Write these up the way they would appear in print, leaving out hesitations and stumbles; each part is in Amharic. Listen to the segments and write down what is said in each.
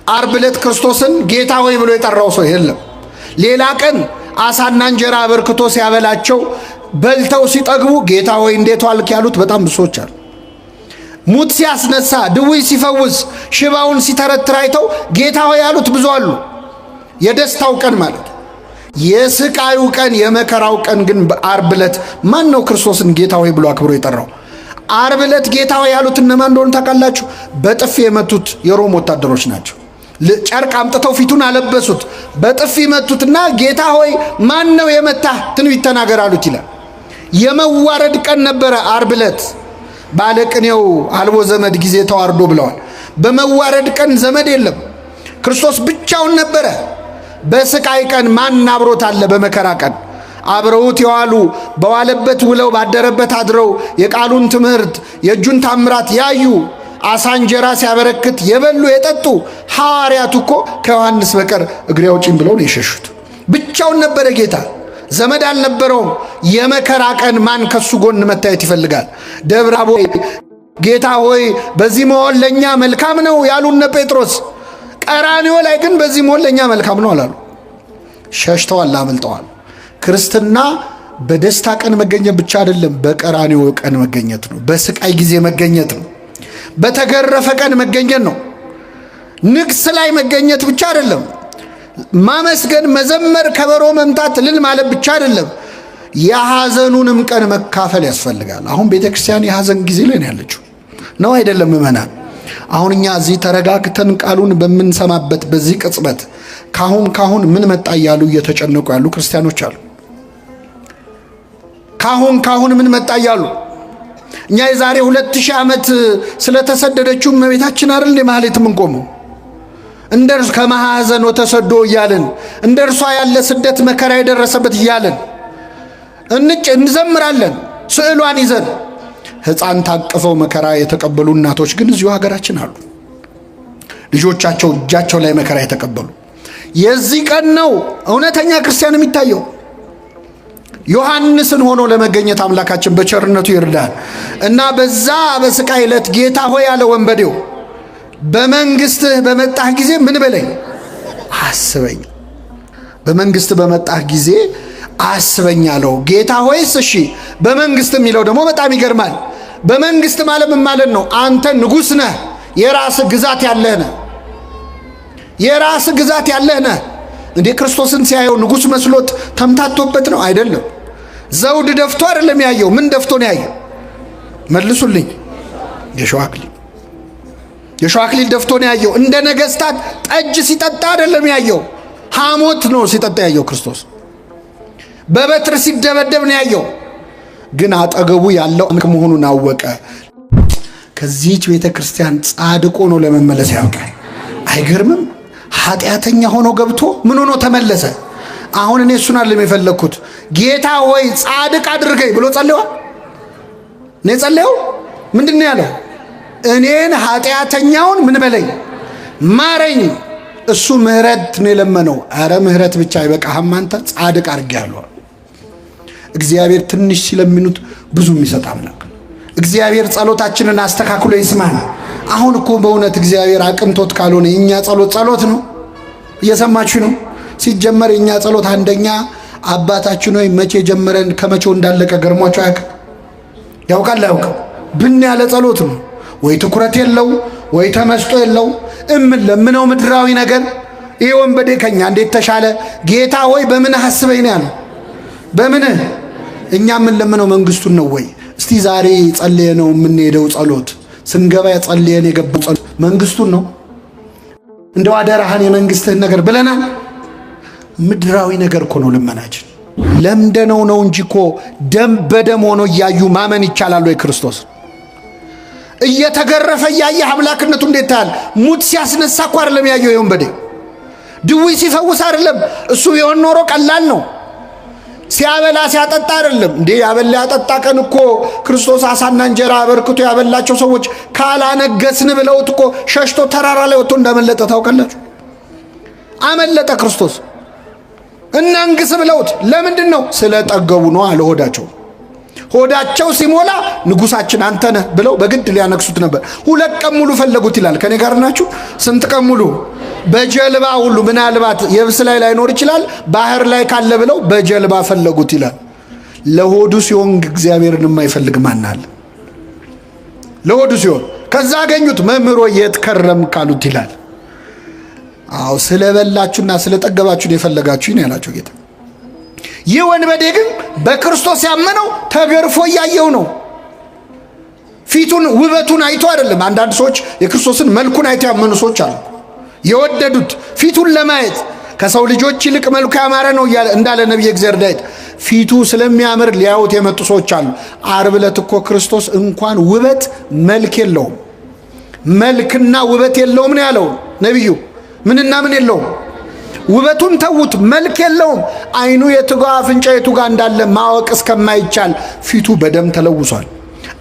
ዓርብ ዕለት ክርስቶስን ጌታ ሆይ ብሎ የጠራው ሰው የለም። ሌላ ቀን አሳና እንጀራ አበርክቶ ሲያበላቸው በልተው ሲጠግቡ ጌታ ሆይ እንዴት ዋልክ ያሉት በጣም ብዙዎች አሉ። ሙት ሲያስነሳ፣ ድውይ ሲፈውስ፣ ሽባውን ሲተረትር አይተው ጌታ ሆይ ያሉት ብዙ አሉ። የደስታው ቀን ማለት የስቃዩ ቀን የመከራው ቀን ግን ዓርብ ዕለት ማን ነው ክርስቶስን ጌታ ሆይ ብሎ አክብሮ የጠራው? ዓርብ ዕለት ጌታ ሆይ ያሉት እነማን እንደሆኑ ታውቃላችሁ? በጥፊ የመቱት የሮም ወታደሮች ናቸው። ጨርቅ አምጥተው ፊቱን አለበሱት፣ በጥፊ መቱትና ጌታ ሆይ ማን ነው የመታህ? ትንቢት ተናገር አሉት ይላል። የመዋረድ ቀን ነበረ ዓርብ ዕለት። ባለቅኔው አልቦ ዘመድ ጊዜ ተዋርዶ ብለዋል። በመዋረድ ቀን ዘመድ የለም፣ ክርስቶስ ብቻውን ነበረ። በስቃይ ቀን ማን አብሮት አለ? በመከራ ቀን አብረውት የዋሉ በዋለበት ውለው ባደረበት አድረው የቃሉን ትምህርት የእጁን ታምራት ያዩ አሳ እንጀራ ሲያበረክት የበሉ የጠጡ ሐዋርያቱ እኮ ከዮሐንስ በቀር እግሬ አውጪኝ ብለው ነው የሸሹት። ብቻውን ነበረ ጌታ፣ ዘመድ አልነበረውም። የመከራ ቀን ማን ከሱ ጎን መታየት ይፈልጋል? ደብረ ታቦር ጌታ ሆይ በዚህ መሆን ለእኛ መልካም ነው ያሉነ ጴጥሮስ፣ ቀራንዮ ላይ ግን በዚህ መሆን ለእኛ መልካም ነው አላሉ። ሸሽተዋል፣ አመልጠዋል። ክርስትና በደስታ ቀን መገኘት ብቻ አይደለም፣ በቀራንዮ ቀን መገኘት ነው። በስቃይ ጊዜ መገኘት ነው። በተገረፈ ቀን መገኘት ነው። ንግስ ላይ መገኘት ብቻ አይደለም። ማመስገን፣ መዘመር፣ ከበሮ መምታት፣ እልል ማለት ብቻ አይደለም። የሐዘኑንም ቀን መካፈል ያስፈልጋል። አሁን ቤተክርስቲያን የሐዘን ጊዜ ላይ ነው ያለችው ነው አይደለም? ምእመናን አሁን እኛ እዚህ ተረጋግተን ቃሉን በምንሰማበት በዚህ ቅጽበት ካሁን ምን መጣ እያሉ እየተጨነቁ ያሉ ክርስቲያኖች አሉ። ካሁን ምን መጣ እያሉ እኛ የዛሬ 2000 ዓመት ስለተሰደደችው እመቤታችን አይደል እንደ ማህሌት የምንቆመው? እንደርሱ ከማሐዘን ወተሰዶ እያልን እንደርሷ ያለ ስደት መከራ የደረሰበት እያልን እንዘምራለን ስዕሏን ይዘን። ሕፃን ታቅፈው መከራ የተቀበሉ እናቶች ግን እዚሁ ሀገራችን አሉ። ልጆቻቸው እጃቸው ላይ መከራ የተቀበሉ። የዚህ ቀን ነው እውነተኛ ክርስቲያን የሚታየው። ዮሐንስን ሆኖ ለመገኘት አምላካችን በቸርነቱ ይርዳል እና በዛ በስቃይ ዕለት ጌታ ሆይ ያለ ወንበዴው በመንግስትህ በመጣህ ጊዜ ምን በለኝ አስበኝ። በመንግስት በመጣህ ጊዜ አስበኝ አለው። ጌታ ሆይስ እሺ በመንግስት የሚለው ደግሞ በጣም ይገርማል። በመንግስት ማለት ምን ማለት ነው? አንተ ንጉሥ ነህ፣ የራስ ግዛት ያለህ ነህ። የራስ ግዛት ያለህ ነህ። እንዴ ክርስቶስን ሲያየው ንጉሥ መስሎት ተምታቶበት ነው? አይደለም። ዘውድ ደፍቶ አይደለም ያየው። ምን ደፍቶ ነው ያየው? መልሱልኝ። የሸዋ አክሊል ደፍቶ ነው ያየው። እንደ ነገስታት ጠጅ ሲጠጣ አይደለም ያየው። ሐሞት ነው ሲጠጣ ያየው ክርስቶስ። በበትር ሲደበደብ ነው ያየው። ግን አጠገቡ ያለው አምላክ መሆኑን አወቀ። ከዚህች ቤተ ክርስቲያን ጻድቆ ነው ለመመለስ ያውቃል። አይገርምም? ኃጢአተኛ ሆኖ ገብቶ ምን ሆኖ ተመለሰ። አሁን እኔ እሱን አይደለም የፈለኩት። ጌታ ሆይ ጻድቅ አድርገኝ ብሎ ጸልዮአል። እኔ ጸልየው ምንድነው ያለው? እኔን ኃጢአተኛውን ምን በለኝ ማረኝ። እሱ ምህረት ነው የለመነው። አረ ምህረት ብቻ አይበቃህም አንተ ጻድቅ አድርጌሃለሁ። እግዚአብሔር ትንሽ ሲለምኑት ብዙ የሚሰጥ አምላክ። እግዚአብሔር ጸሎታችንን አስተካክሎ ይስማል። አሁን እኮ በእውነት እግዚአብሔር አቅንቶት ካልሆነ የኛ ጸሎት ነው። እየሰማችሁ ነው? ሲጀመር የኛ ጸሎት አንደኛ አባታችን ሆይ መቼ ጀመረን ከመቼው እንዳለቀ ገርሟቸው ያውቃል አያውቅም? ብን ያለ ጸሎት ነው። ወይ ትኩረት የለው ወይ ተመስጦ የለው። ለምነው ምድራዊ ነገር። ይሄ ወንበዴ ከኛ እንዴት ተሻለ? ጌታ ሆይ በምን አስበኝ ነው ያለው። በምን እኛ ምን ለምነው መንግስቱን ነው ወይ? እስቲ ዛሬ ጸልየነው የምንሄደው ጸሎት ስንገባ ጸልየን የገባው ጸሎት መንግስቱን ነው? እንደው አደራህን የመንግስትህን ነገር ብለናል። ምድራዊ ነገር እኮ ነው ልመናችን። ለምደነው ነው እንጂ እኮ ደም በደም ሆኖ እያዩ ማመን ይቻላል ወይ? ክርስቶስ እየተገረፈ እያየ አምላክነቱ እንዴት ታያል? ሙት ሲያስነሳ እኮ አይደለም ያየው የወንበዴ። ድውይ ሲፈውስ አይደለም። እሱ ቢሆን ኖሮ ቀላል ነው። ሲያበላ ሲያጠጣ አይደለም እንዴ? ያበላ ያጠጣ ቀን እኮ ክርስቶስ አሳና እንጀራ አበርክቶ ያበላቸው ሰዎች ካላነገስን ብለውት እኮ ሸሽቶ ተራራ ላይ ወጥቶ እንዳመለጠ ታውቃላችሁ። አመለጠ ክርስቶስ። እናንግስ ብለውት ለምንድን ነው? ስለጠገቡ ነው አለ ሆዳቸው። ሆዳቸው ሲሞላ ንጉሳችን አንተ ነህ ብለው በግድ ሊያነክሱት ነበር። 2 ቀን ሙሉ ፈለጉት ይላል። ከኔ ጋር ናችሁ? ስንት ቀን ሙሉ? በጀልባ ሁሉ ምናልባት የብስ ላይ ላይኖር ይችላል፣ ባህር ላይ ካለ ብለው በጀልባ ፈለጉት ይላል። ለሆዱ ሲሆን እግዚአብሔርን የማይፈልግ ማን አለ? ለሆዱ ሲሆን ከዛ አገኙት። መምህሮ የት ከረም ካሉት ይላል። አዎ ስለበላችሁና ስለጠገባችሁ የፈለጋችሁ ነው ያላቸው ጌታ። ይህ ወንበዴ ግን በክርስቶስ ያመነው ተገርፎ እያየው ነው። ፊቱን ውበቱን አይቶ አይደለም። አንዳንድ ሰዎች የክርስቶስን መልኩን አይቶ ያመኑ ሰዎች አሉ። የወደዱት ፊቱን ለማየት ከሰው ልጆች ይልቅ መልኩ ያማረ ነው እንዳለ ነቢየ እግዚአብሔር ዳዊት ፊቱ ስለሚያምር ሊያዩት የመጡ ሰዎች አሉ። ዓርብ ዕለት እኮ ክርስቶስ እንኳን ውበት መልክ የለውም፣ መልክና ውበት የለውም ነው ያለው ነቢዩ። ምንና ምን የለውም? ውበቱን ተዉት፣ መልክ የለውም። አይኑ የቱጋ አፍንጫ የቱጋ እንዳለ ማወቅ እስከማይቻል ፊቱ በደም ተለውሷል።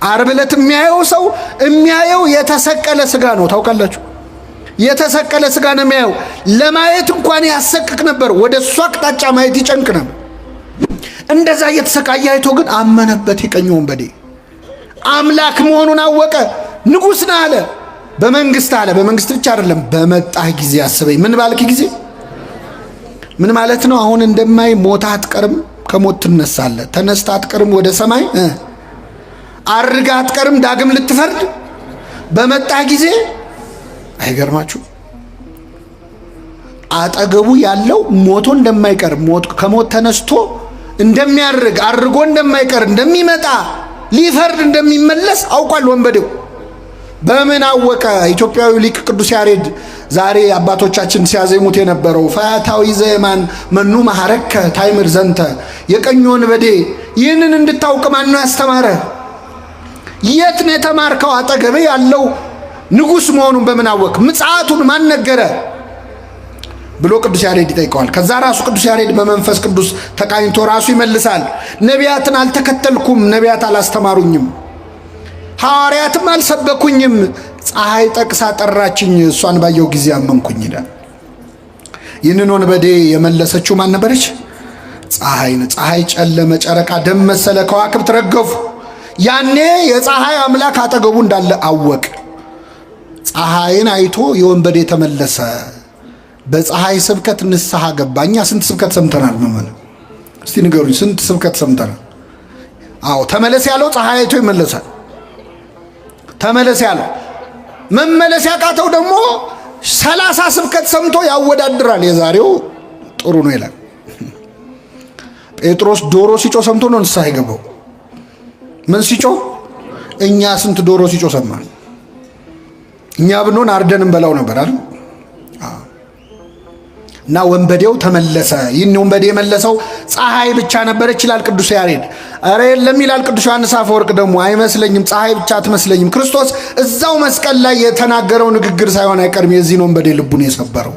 ዓርብ ዕለት የሚያየው ሰው የሚያየው የተሰቀለ ስጋ ነው። ታውቃላችሁ? የተሰቀለ ስጋ ነው የሚያየው። ለማየት እንኳን ያሰቅቅ ነበር። ወደ እሱ አቅጣጫ ማየት ይጨንቅ ነበር። እንደዛ እየተሰቃየ አይቶ ግን አመነበት። የቀኝ ወንበዴ አምላክ መሆኑን አወቀ። ንጉሥ ነህ አለ። በመንግስት አለ። በመንግስት ብቻ አይደለም፣ በመጣህ ጊዜ አስበኝ። ምን ባልክ ጊዜ? ምን ማለት ነው? አሁን እንደማይ ሞታ አትቀርም፣ ከሞት ትነሳለህ። ተነስታ አትቀርም ወደ ሰማይ፣ አርጋ አትቀርም ዳግም ልትፈርድ በመጣህ ጊዜ። አይገርማችሁ? አጠገቡ ያለው ሞቶ እንደማይቀር ከሞት ተነስቶ እንደሚያርግ አርጎ እንደማይቀር እንደሚመጣ ሊፈርድ እንደሚመለስ አውቋል ወንበዴው። በምን አወቀ? ኢትዮጵያዊ ሊቅ ቅዱስ ያሬድ ዛሬ አባቶቻችን ሲያዜሙት የነበረው ፈያታዊ ዘየማን መኑ መሐረከ ታይምር ዘንተ፣ የቀኝ ወንበዴ ይህንን እንድታውቅ ማን ነው ያስተማረ? የት ነው የተማርከው? አጠገቤ ያለው ንጉሥ መሆኑን በምን አወቅ? ምጽአቱን ማን ነገረ ብሎ ቅዱስ ያሬድ ይጠይቀዋል። ከዛ ራሱ ቅዱስ ያሬድ በመንፈስ ቅዱስ ተቃኝቶ ራሱ ይመልሳል። ነቢያትን አልተከተልኩም፣ ነቢያት አላስተማሩኝም፣ ሐዋርያትም አልሰበኩኝም፣ ፀሐይ ጠቅሳ ጠራችኝ፣ እሷን ባየው ጊዜ አመንኩኝ ይላል። ይህንን ወንበዴ የመለሰችው ማን ነበረች? ፀሐይ። ፀሐይ ጨለመ፣ ጨረቃ ደም መሰለ፣ ከዋክብት ረገፉ። ያኔ የፀሐይ አምላክ አጠገቡ እንዳለ አወቅ። ፀሐይን አይቶ የወንበዴ ተመለሰ። በፀሐይ ስብከት ንስሐ ገባ። እኛ ስንት ስብከት ሰምተናል? መመለ እስቲ ንገሩኝ፣ ስንት ስብከት ሰምተናል? አዎ ተመለስ ያለው ፀሐይ አይቶ ይመለሳል። ተመለስ ያለው መመለስ ያቃተው ደግሞ 30 ስብከት ሰምቶ ያወዳድራል። የዛሬው ጥሩ ነው ይላል። ጴጥሮስ ዶሮ ሲጮ ሰምቶ ነው ንስሐ የገባው። ምን ሲጮ? እኛ ስንት ዶሮ ሲጮ ሰማን? እኛ ብንሆን አርደን እንበላው ነበር አይደል? እና ወንበዴው ተመለሰ። ይህን ወንበዴ የመለሰው ፀሐይ ብቻ ነበረች ይላል ቅዱስ ያሬድ። ኧረ የለም ይላል ቅዱስ ዮሐንስ አፈወርቅ ደግሞ አይመስለኝም፣ ፀሐይ ብቻ አትመስለኝም። ክርስቶስ እዛው መስቀል ላይ የተናገረው ንግግር ሳይሆን አይቀርም የዚህን ወንበዴ ልቡን የሰበረው።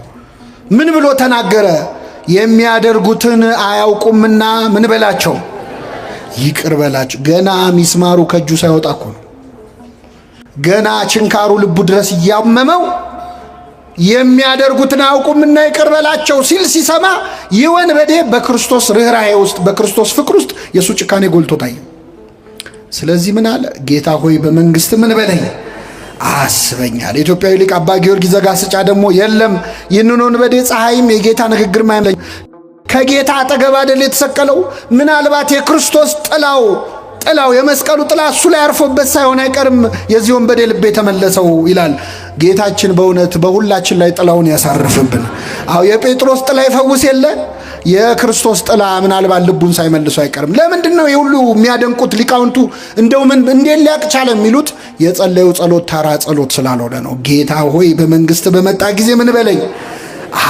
ምን ብሎ ተናገረ? የሚያደርጉትን አያውቁምና ምን በላቸው፣ ይቅር በላቸው። ገና ሚስማሩ ከእጁ ሳይወጣ እኮ ነው። ገና ችንካሩ ልቡ ድረስ እያመመው የሚያደርጉትን አያውቁምና ይቅር በላቸው ሲል ሲሰማ ይህ ወንበዴ በክርስቶስ ርኅራኄ ውስጥ በክርስቶስ ፍቅር ውስጥ የሱ ጭካኔ ጎልቶ ታየ። ስለዚህ ምን አለ? ጌታ ሆይ በመንግስት ምን በለኝ አስበኛል። የኢትዮጵያዊ ሊቅ አባ ጊዮርጊስ ዘጋስጫ ደግሞ የለም ይህንን ወንበዴ ፀሐይም የጌታ ንግግር ማይለኝ ከጌታ አጠገብ አይደል የተሰቀለው? ምናልባት የክርስቶስ ጥላው የመስቀሉ ጥላ እሱ ላይ አርፎበት ሳይሆን አይቀርም የዚህ ወንበዴ ልብ የተመለሰው ይላል። ጌታችን በእውነት በሁላችን ላይ ጥላውን ያሳርፍብን። አዎ የጴጥሮስ ጥላ ይፈውስ የለ የክርስቶስ ጥላ ምናልባት ልቡን ሳይመልሱ አይቀርም። ለምንድን ነው የሁሉ የሚያደንቁት ሊቃውንቱ? እንደው ምን እንዴት ሊያቅ ቻለ የሚሉት የጸለዩ ጸሎት ተራ ጸሎት ስላልሆነ ነው። ጌታ ሆይ በመንግስት በመጣ ጊዜ ምን በለኝ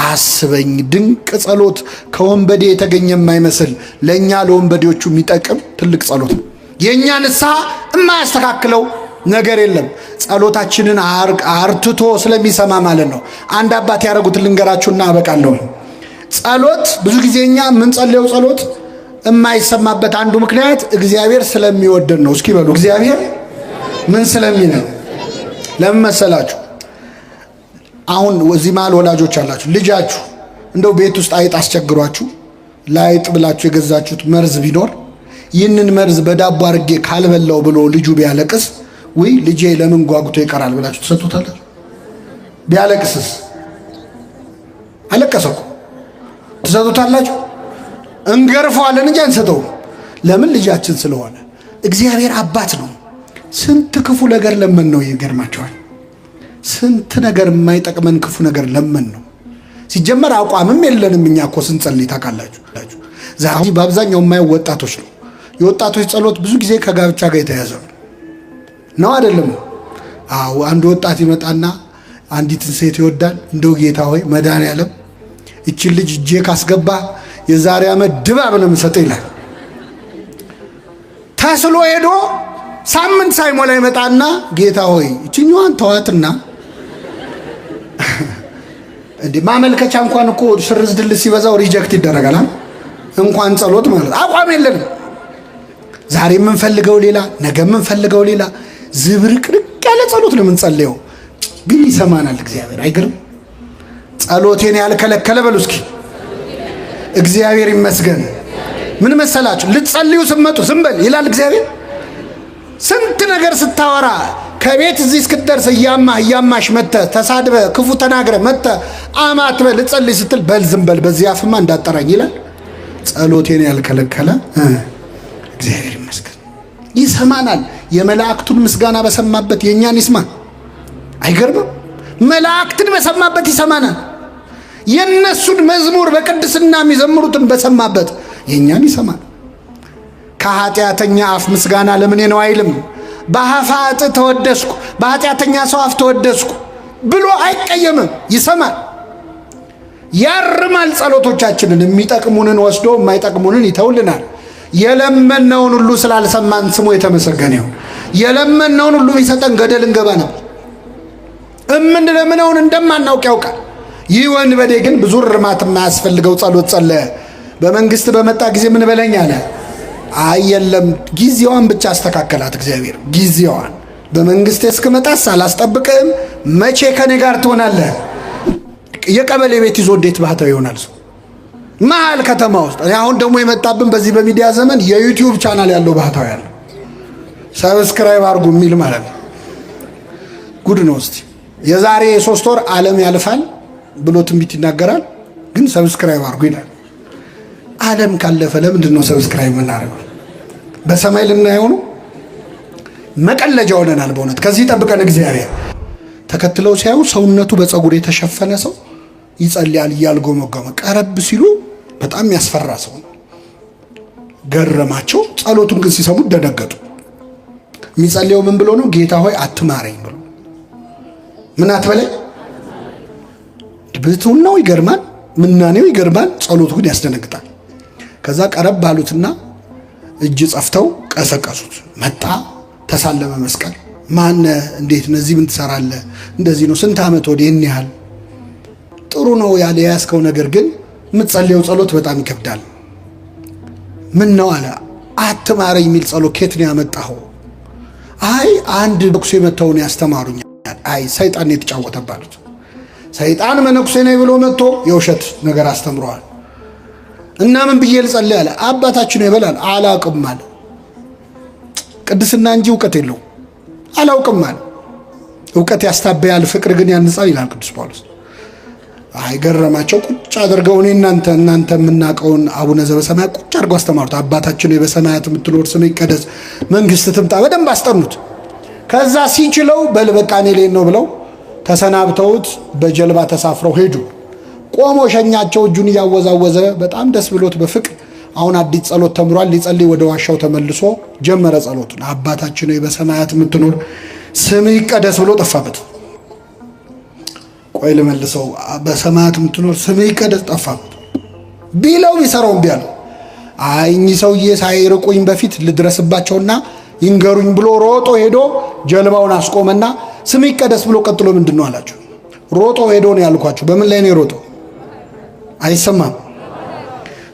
አስበኝ። ድንቅ ጸሎት ከወንበዴ የተገኘ የማይመስል ለእኛ ለወንበዴዎቹ የሚጠቅም ትልቅ ጸሎት ነው። የእኛ ንስሐ የማያስተካክለው ነገር የለም። ጸሎታችንን አርትቶ ስለሚሰማ ማለት ነው። አንድ አባት ያደረጉትን ልንገራችሁና አበቃለሁ። ጸሎት ብዙ ጊዜ እኛ የምንጸልየው ጸሎት የማይሰማበት አንዱ ምክንያት እግዚአብሔር ስለሚወደን ነው። እስኪ በሉ እግዚአብሔር ምን ስለሚለን? ለምን መሰላችሁ? አሁን እዚህ መሃል ወላጆች አላችሁ። ልጃችሁ እንደው ቤት ውስጥ አይጥ አስቸግሯችሁ ላይጥ ብላችሁ የገዛችሁት መርዝ ቢኖር ይህንን መርዝ በዳቦ አድርጌ ካልበላው ብሎ ልጁ ቢያለቅስ ወይ ልጄ ለምን ጓጉቶ ይቀራል ብላችሁ ትሰጡታላችሁ? ቢያለቅስስ አለቀሰኩ። ትሰጡታላችሁ? እንገርፈዋለን እንጂ አንሰጠውም። ለምን? ልጃችን ስለሆነ። እግዚአብሔር አባት ነው። ስንት ክፉ ነገር ለምን ነው። ይገርማቸዋል። ስንት ነገር የማይጠቅመን ክፉ ነገር ለምን ነው። ሲጀመር አቋምም የለንም እኛ እኮ ስንጸልይ ታውቃላችሁ። ዛሬ በአብዛኛው የማየው ወጣቶች ነው። የወጣቶች ጸሎት ብዙ ጊዜ ከጋብቻ ጋር የተያዘ ነው አይደለም? አዎ። አንድ ወጣት ይመጣና አንዲትን ሴት ይወዳል። እንደው ጌታ ሆይ መድኃኔዓለም እቺን ልጅ እጄ ካስገባ የዛሬ ዓመት ድባብ ነው የምሰጠው ይላል። ተስሎ ሄዶ ሳምንት ሳይሞላ ይመጣና ጌታ ሆይ እቺኛዋን ተዋትና እንዴ ማመልከቻ እንኳን እኮ ሽርዝ ድል ሲበዛው ሪጀክት ይደረጋል። እንኳን ጸሎት ማለት አቋም የለንም። ዛሬ የምንፈልገው ሌላ፣ ነገ የምንፈልገው ሌላ። ዝብርቅርቅ ያለ ጸሎት ነው የምንጸልየው፣ ግን ይሰማናል እግዚአብሔር። አይገርም? ጸሎቴን ያልከለከለ በሉ እስኪ እግዚአብሔር ይመስገን። ምን መሰላችሁ? ልትጸልዩ ስትመጡ ዝም በል ይላል እግዚአብሔር። ስንት ነገር ስታወራ ከቤት እዚህ እስክትደርስ እያማሽ መጥተህ ተሳድበህ ክፉ ተናግረህ መጥተህ አማትበህ ልትጸልይ ስትል በል ዝም በል በዚህ አፍማ እንዳጠራኝ ይላል። ጸሎቴን ያልከለከለ እግዚአብሔር ይመስገን ይሰማናል። የመላእክቱን ምስጋና በሰማበት የእኛን ይስማ። አይገርምም? መላእክትን በሰማበት ይሰማናል። የነሱን መዝሙር በቅድስና የሚዘምሩትን በሰማበት የእኛን ይሰማል። ከኃጢአተኛ አፍ ምስጋና ለምኔ ነው አይልም። በኃጢአት ተወደስኩ፣ በኃጢአተኛ ሰው አፍ ተወደስኩ ብሎ አይቀየምም። ይሰማል፣ ያርማል። ጸሎቶቻችንን የሚጠቅሙንን ወስዶ የማይጠቅሙንን ይተውልናል። የለመነውን ሁሉ ስላልሰማን ስሙ የተመሰገነ ይሁን። የለመነውን ሁሉ ቢሰጠን ገደል እንገባ ነበር። እምንለምነውን እንደማናውቅ ያውቃል። ይህ ወንበዴ ግን ብዙ እርማት የማያስፈልገው ጸሎት ጸለየ። በመንግስት በመጣ ጊዜ ምን በለኝ አለ። አየለም ጊዜዋን ብቻ አስተካከላት እግዚአብሔር። ጊዜዋን በመንግስት እስክመጣስ አላስጠብቅህም። መቼ ከኔ ጋር ትሆናለህ? የቀበሌ ቤት ይዞ እንዴት ባህታዊ ይሆናል ሰው መሀል ከተማ ውስጥ? አሁን ደግሞ የመጣብን በዚህ በሚዲያ ዘመን የዩቲዩብ ቻናል ያለው ባህታዊ ያለው ሰብስክራይብ አድርጉ የሚል ማለት ነው። ጉድ ነው። እስቲ የዛሬ 3 ወር ዓለም ያልፋል ብሎ ትንቢት ይናገራል፣ ግን ሰብስክራይብ አድርጉ ይላል። ዓለም ካለፈ ለምንድን ነው ሰብስክራይብ የምናደርገው? በሰማይ ልናየው ነው? መቀለጃ ሆነናል በእውነት። ከዚህ ጠብቀን እግዚአብሔር። ተከትለው ሲያዩ ሰውነቱ በፀጉር የተሸፈነ ሰው ይጸልያል እያልጎመጎመ። ቀረብ ሲሉ በጣም ያስፈራ ሰው ነው። ገረማቸው። ጸሎቱን ግን ሲሰሙት ደነገጡ። የሚጸልየው ምን ብሎ ነው? ጌታ ሆይ አትማረኝ ብሎ። ምን አትበለኝ። ብሕትውናው ይገርማል፣ ምናኔው ይገርማል፣ ጸሎቱ ግን ያስደነግጣል። ከዛ ቀረብ ባሉትና እጅ ጸፍተው ቀሰቀሱት። መጣ፣ ተሳለመ መስቀል። ማነ? እንዴት ነዚህ ምን ትሰራለህ? እንደዚህ ነው። ስንት ዓመት ወዲህ? ይህን ያህል። ጥሩ ነው ያለ ያስከው ነገር ግን የምትጸልየው ጸሎት በጣም ይከብዳል። ምን ነው አለ። አትማረኝ የሚል ጸሎት ከየት ነው ያመጣኸው? አይ አንድ መነኩሴ መተው ነው ያስተማሩኝ። አይ ሰይጣን ነው የተጫወተባሉት። ሰይጣን መነኩሴ ነው ብሎ መጥቶ የውሸት ነገር አስተምሯል። እና ምን ብዬ ልጸልይ አለ። አባታችን ይበላል። አላውቅም አለ። ቅድስና እንጂ እውቀት የለው። አላውቅም አለ። እውቀት ያስታበያል፣ ፍቅር ግን ያንጻል ይላል ቅዱስ ጳውሎስ። አይ ገረማቸው። ቁጭ አድርገው እኔ እናንተ የምናውቀውን አቡነ ዘበሰማያት ቁጭ አድርገው አስተማሩት። አባታችን በሰማያት የምትኖር ስምህ ይቀደስ፣ መንግስት ትምጣ። በደንብ አስጠኑት። ከዛ ሲችለው በልበቃ እኔ ልሄድ ነው ብለው ተሰናብተውት በጀልባ ተሳፍረው ሄዱ። ቆሞ ሸኛቸው፣ እጁን እያወዛወዘ በጣም ደስ ብሎት በፍቅር። አሁን አዲስ ጸሎት ተምሯል። ሊጸልይ ወደ ዋሻው ተመልሶ ጀመረ ጸሎቱን። አባታችን ሆይ በሰማያት የምትኖር ስምህ ይቀደስ ብሎ ጠፋበት። ቆይ ልመልሰው። በሰማያት የምትኖር ስምህ ይቀደስ ጠፋበት። ቢለው ቢሰራው እምቢ አለው። አይ እኚህ ሰውዬ ሳይርቁኝ በፊት ልድረስባቸውና ይንገሩኝ ብሎ ሮጦ ሄዶ ጀልባውን አስቆመና ስምህ ይቀደስ ብሎ ቀጥሎ ምንድን ነው አላቸው። ሮጦ ሄዶ ነው ያልኳቸው። በምን ላይ ነው ሮጦ? አይሰማም።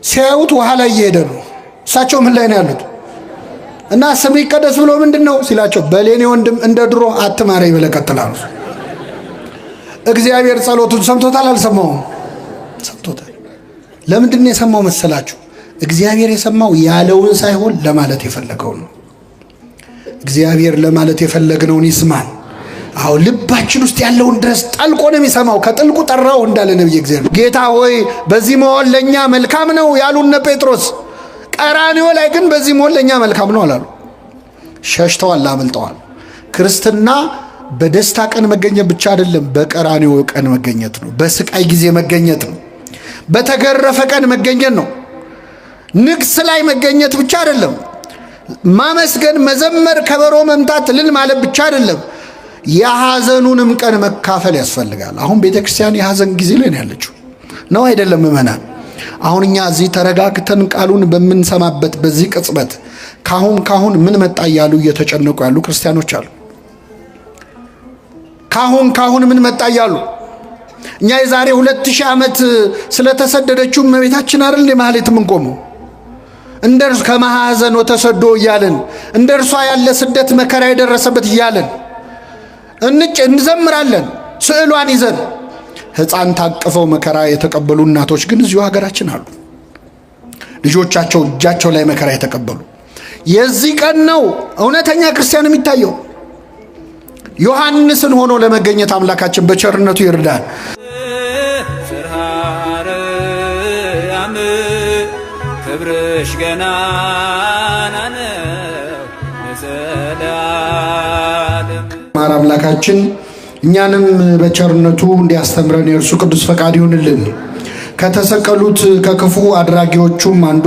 ሲያዩት ውሃ ላይ እየሄደ ነው። እሳቸው ምን ላይ ነው ያሉት? እና ስምህ ይቀደስ ብሎ ምንድን ነው ሲላቸው፣ በሌኔ ወንድም እንደ ድሮ አትማረኝ ብለህ ቀጥል አሉት። እግዚአብሔር ጸሎቱን ሰምቶታል አልሰማውም? ሰምቶታል። ለምንድን ነው የሰማው መሰላችሁ? እግዚአብሔር የሰማው ያለውን ሳይሆን ለማለት የፈለገው ነው። እግዚአብሔር ለማለት የፈለግነውን ይስማል። አዎ ልብ ልባችን ውስጥ ያለውን ድረስ ጠልቆ ነው የሚሰማው። ከጥልቁ ጠራው እንዳለ ነብይ እግዚአብሔር። ጌታ ሆይ በዚህ መሆን ለኛ መልካም ነው ያሉነ ጴጥሮስ፣ ቀራንዮ ላይ ግን በዚህ መሆን ለኛ መልካም ነው አላሉ። ሸሽተዋል፣ አመልጠዋል። ክርስትና በደስታ ቀን መገኘት ብቻ አይደለም፣ በቀራንዮ ቀን መገኘት ነው። በስቃይ ጊዜ መገኘት ነው። በተገረፈ ቀን መገኘት ነው። ንግስ ላይ መገኘት ብቻ አይደለም። ማመስገን፣ መዘመር፣ ከበሮ መምታት፣ እልል ማለት ብቻ አይደለም። የሐዘኑንም ቀን መካፈል ያስፈልጋል። አሁን ቤተክርስቲያን የሐዘን ጊዜ ላይ ነው ያለችው ነው አይደለም? ምእመናን አሁን እኛ እዚህ ተረጋግተን ቃሉን በምንሰማበት በዚህ ቅጽበት ካሁን ምን መጣ እያሉ እየተጨነቁ ያሉ ክርስቲያኖች አሉ። ካሁን ምን መጣ እያሉ እኛ የዛሬ 2000 ዓመት ስለተሰደደችው እመቤታችን አይደል ማለት ምን ቆሙ እንደርሱ ከመሐዘን ወተሰዶ እያለን እንደርሷ ያለ ስደት መከራ የደረሰበት እያለን እንዘምራለን። ስዕሏን ይዘን ሕፃን ታቅፈው መከራ የተቀበሉ እናቶች ግን እዚሁ ሀገራችን አሉ። ልጆቻቸው እጃቸው ላይ መከራ የተቀበሉ። የዚህ ቀን ነው እውነተኛ ክርስቲያን የሚታየው። ዮሐንስን ሆኖ ለመገኘት አምላካችን በቸርነቱ ይርዳል። ክብርሽ ገናና ነው ለዘላለም። ማር አምላካችን እኛንም በቸርነቱ እንዲያስተምረን የእርሱ ቅዱስ ፈቃድ ይሁንልን። ከተሰቀሉት ከክፉ አድራጊዎቹም አንዱ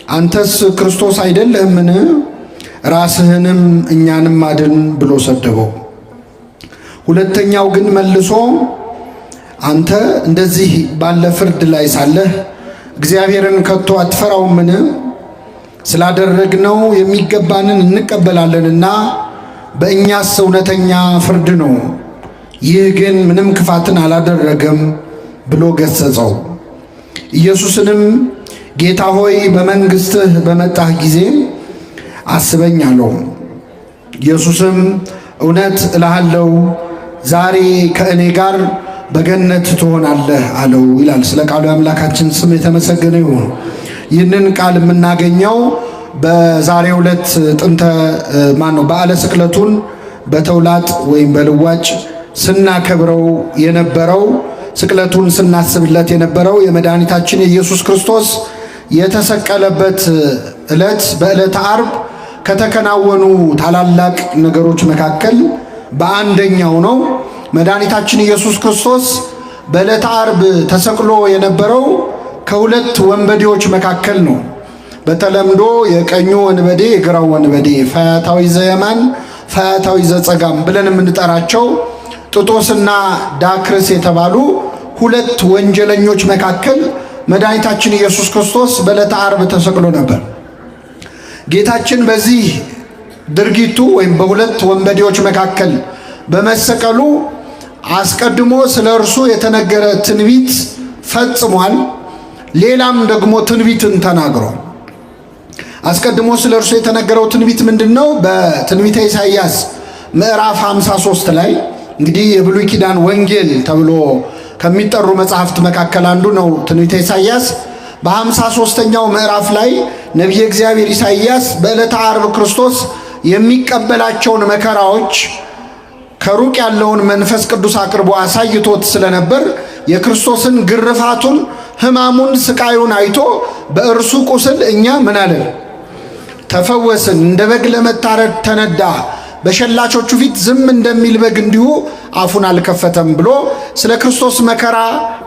አንተስ ክርስቶስ አይደለህምን? ራስህንም እኛንም አድን ብሎ ሰደበው። ሁለተኛው ግን መልሶ አንተ እንደዚህ ባለ ፍርድ ላይ ሳለህ እግዚአብሔርን ከቶ አትፈራውምን? ስላደረግነው የሚገባንን እንቀበላለንና በእኛስ እውነተኛ ፍርድ ነው። ይህ ግን ምንም ክፋትን አላደረገም ብሎ ገሰጸው። ኢየሱስንም ጌታ ሆይ በመንግሥትህ በመጣህ ጊዜ አስበኝ አለው። ኢየሱስም እውነት እልሃለሁ ዛሬ ከእኔ ጋር በገነት ትሆናለህ አለው ይላል። ስለ ቃሉ የአምላካችን ስም የተመሰገነ ይሁን። ይህንን ቃል የምናገኘው በዛሬው ዕለት በዓለ ስቅለቱን በተውላጥ ወይም በልዋጭ ስናከብረው የነበረው ስቅለቱን ስናስብለት የነበረው የመድኃኒታችን የኢየሱስ ክርስቶስ የተሰቀለበት ዕለት በዕለተ ዓርብ ከተከናወኑ ታላላቅ ነገሮች መካከል በአንደኛው ነው። መድኃኒታችን ኢየሱስ ክርስቶስ በዕለተ ዓርብ ተሰቅሎ የነበረው ከሁለት ወንበዴዎች መካከል ነው። በተለምዶ የቀኙ ወንበዴ የግራው ወንበዴ ፈያታዊ ዘየማን፣ ፈያታዊ ዘጸጋም ብለን የምንጠራቸው ጥጦስና ዳክርስ የተባሉ ሁለት ወንጀለኞች መካከል መድኃኒታችን ኢየሱስ ክርስቶስ በዕለተ ዓርብ ተሰቅሎ ነበር። ጌታችን በዚህ ድርጊቱ ወይም በሁለት ወንበዴዎች መካከል በመሰቀሉ አስቀድሞ ስለ እርሱ የተነገረ ትንቢት ፈጽሟል። ሌላም ደግሞ ትንቢትን ተናግሯል። አስቀድሞ ስለ እርሱ የተነገረው ትንቢት ምንድነው? በትንቢተ ኢሳይያስ ምዕራፍ 53 ላይ እንግዲህ የብሉይ ኪዳን ወንጌል ተብሎ ከሚጠሩ መጽሐፍት መካከል አንዱ ነው ትንቢተ ኢሳይያስ። በ53ኛው ምዕራፍ ላይ ነቢየ እግዚአብሔር ኢሳይያስ በዕለተ ዓርብ ክርስቶስ የሚቀበላቸውን መከራዎች ከሩቅ ያለውን መንፈስ ቅዱስ አቅርቦ አሳይቶት ስለነበር የክርስቶስን ግርፋቱን፣ ሕማሙን፣ ስቃዩን አይቶ በእርሱ ቁስል እኛ ምን አለን? ተፈወስን። እንደ በግ ለመታረድ ተነዳ፣ በሸላቾቹ ፊት ዝም እንደሚል በግ እንዲሁ አፉን አልከፈተም ብሎ ስለ ክርስቶስ መከራ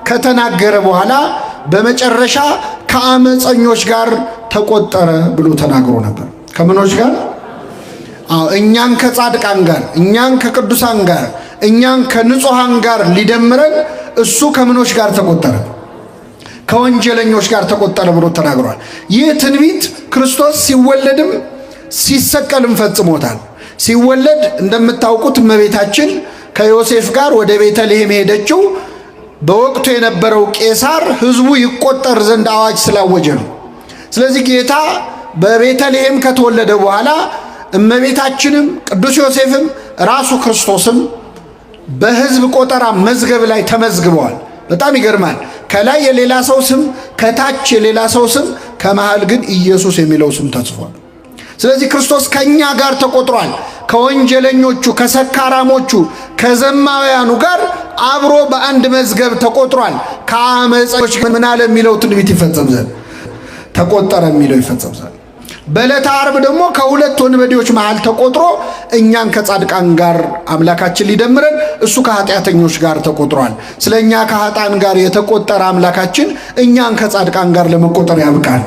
ከተናገረ በኋላ በመጨረሻ ከአመፀኞች ጋር ተቆጠረ ብሎ ተናግሮ ነበር። ከምኖች ጋር? እኛን ከጻድቃን ጋር፣ እኛን ከቅዱሳን ጋር፣ እኛን ከንጹሃን ጋር ሊደምረን እሱ ከምኖች ጋር ተቆጠረ? ከወንጀለኞች ጋር ተቆጠረ ብሎ ተናግሯል። ይህ ትንቢት ክርስቶስ ሲወለድም ሲሰቀልም ፈጽሞታል። ሲወለድ እንደምታውቁት እመቤታችን ከዮሴፍ ጋር ወደ ቤተልሔም ሄደችው በወቅቱ የነበረው ቄሳር ሕዝቡ ይቆጠር ዘንድ አዋጅ ስላወጀ ነው። ስለዚህ ጌታ በቤተልሔም ከተወለደ በኋላ እመቤታችንም ቅዱስ ዮሴፍም ራሱ ክርስቶስም በሕዝብ ቆጠራ መዝገብ ላይ ተመዝግበዋል። በጣም ይገርማል። ከላይ የሌላ ሰው ስም፣ ከታች የሌላ ሰው ስም፣ ከመሃል ግን ኢየሱስ የሚለው ስም ተጽፏል። ስለዚህ ክርስቶስ ከኛ ጋር ተቆጥሯል። ከወንጀለኞቹ፣ ከሰካራሞቹ፣ ከዘማውያኑ ጋር አብሮ በአንድ መዝገብ ተቆጥሯል። ከአመፀኞች ምን አለ የሚለው ትንቢት ይፈጸም ዘንድ ተቆጠረ የሚለው ይፈጸም ዘንድ በዕለተ ዓርብ ደግሞ ከሁለት ወንበዴዎች መሃል ተቆጥሮ እኛን ከጻድቃን ጋር አምላካችን ሊደምረን እሱ ከኃጢአተኞች ጋር ተቆጥሯል። ስለኛ ከኃጥአን ጋር የተቆጠረ አምላካችን እኛን ከጻድቃን ጋር ለመቆጠር ያብቃል።